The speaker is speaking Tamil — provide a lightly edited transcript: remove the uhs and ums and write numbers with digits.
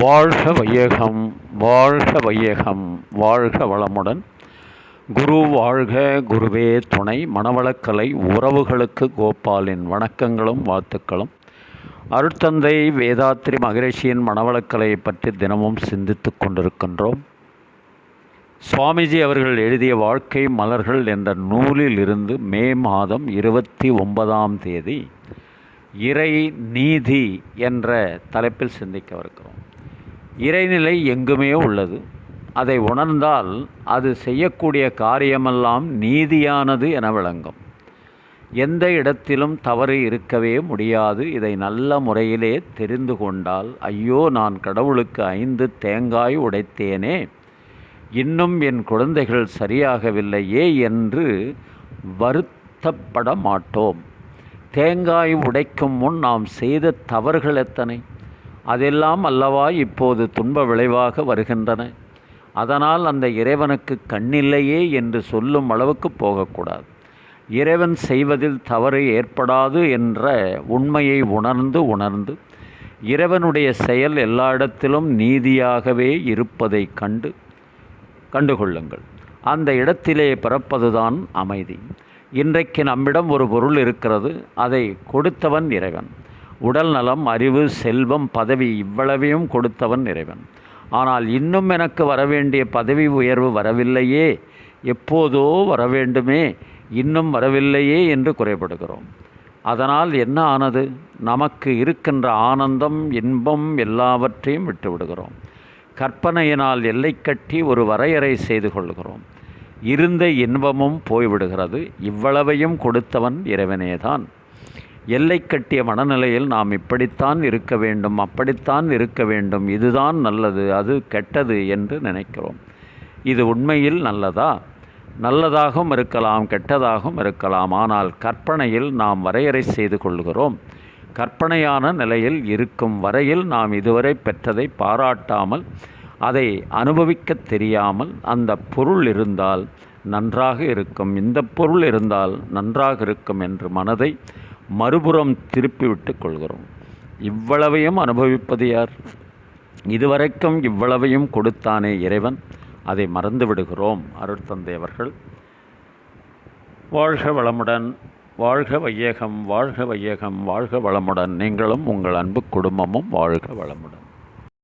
வாழ்க வையகம், வாழ்க வையகம், வாழ்க வளமுடன். குரு வாழ்க, குருவே துணை. மனவளக்கலை உறவுகளுக்கு கோபாலின் வணக்கங்களும் வாழ்த்துக்களும். அருட்தந்தை வேதாத்ரி மகரிஷியின் மனவளக்கலையை பற்றி தினமும் சிந்தித்து கொண்டிருக்கின்றோம். சுவாமிஜி அவர்கள் எழுதிய வாழ்க்கை மலர்கள் என்ற நூலில் இருந்து மே மாதம் 29 இறை நீதி என்ற தலைப்பில் சிந்திக்கவிருக்கிறோம். இறைநிலை எங்குமே உள்ளது. அதை உணர்ந்தால் அது செய்யக்கூடிய காரியமெல்லாம் நீதியானது என விளங்கும். எந்த இடத்திலும் தவறு இருக்கவே முடியாது. இதை நல்ல முறையிலே தெரிந்து கொண்டால், ஐயோ, நான் கடவுளுக்கு 5 தேங்காய் உடைத்தேனே, இன்னும் என் குழந்தைகள் சரியாகவில்லையே என்று வருத்தப்பட மாட்டோம். தேங்காய் உடைக்கும் முன் நாம் செய்த தவறுகள் எத்தனை, அதெல்லாம் அல்லவா இப்போது துன்ப விளைவாக வருகின்றன. அதனால் அந்த இறைவனுக்கு கண்ணில்லையே என்று சொல்லும் அளவுக்கு போகக்கூடாது. இறைவன் செய்வதில் தவறு ஏற்படாது என்ற உண்மையை உணர்ந்து இறைவனுடைய செயல் எல்லா இடத்திலும் நீதியாகவே இருப்பதை கண்டுகொள்ளுங்கள். அந்த இடத்திலே பிறப்பதுதான் அமைதி. இன்றைக்கு நம்மிடம் ஒரு பொருள் இருக்கிறது. அதை கொடுத்தவன் இறைவன். உடல் நலம், அறிவு, செல்வம், பதவி இவ்வளவையும் கொடுத்தவன் இறைவன். ஆனால் இன்னும் எனக்கு வரவேண்டிய பதவி உயர்வு வரவில்லையே, எப்போதோ வரவேண்டுமே, இன்னும் வரவில்லையே என்று குறைபடுகிறோம். அதனால் என்ன ஆனது? நமக்கு இருக்கின்ற ஆனந்தம், இன்பம் எல்லாவற்றையும் விட்டுவிடுகிறோம். கற்பனையினால் எல்லை கட்டி ஒரு வரையறை செய்து கொள்கிறோம். இருந்த இன்பமும் போய்விடுகிறது. இவ்வளவையும் கொடுத்தவன் இறைவனேதான். எல்லை கட்டிய மனநிலையில் நாம் இப்படித்தான் இருக்க வேண்டும், அப்படித்தான் இருக்க வேண்டும், இதுதான் நல்லது, அது கெட்டது என்று நினைக்கிறோம். இது உண்மையில் நல்லதா? நல்லதாகவும் இருக்கலாம், கெட்டதாகவும் இருக்கலாம். ஆனால் கற்பனையில் நாம் வரையறை செய்து கொள்கிறோம். கற்பனையான நிலையில் இருக்கும் வரையில் நாம் இதுவரை பெற்றதை பாராட்டாமல், அதை அனுபவிக்க தெரியாமல், அந்த பொருள் இருந்தால் நன்றாக இருக்கும், இந்த பொருள் இருந்தால் நன்றாக இருக்கும் என்று மனதை மறுபுறம் திருப்பிவிட்டு கொள்கிறோம். இவ்வளவையும் அனுபவிப்பது யார்? இதுவரைக்கும் இவ்வளவையும் கொடுத்தானே இறைவன், அதை மறந்து விடுகிறோம். அருட்தந்தை அவர்கள். வாழ்க வளமுடன், வாழ்க வையகம், வாழ்க வையகம், வாழ்க வளமுடன். நீங்களும் உங்கள் அன்பு குடும்பமும் வாழ்க வளமுடன்.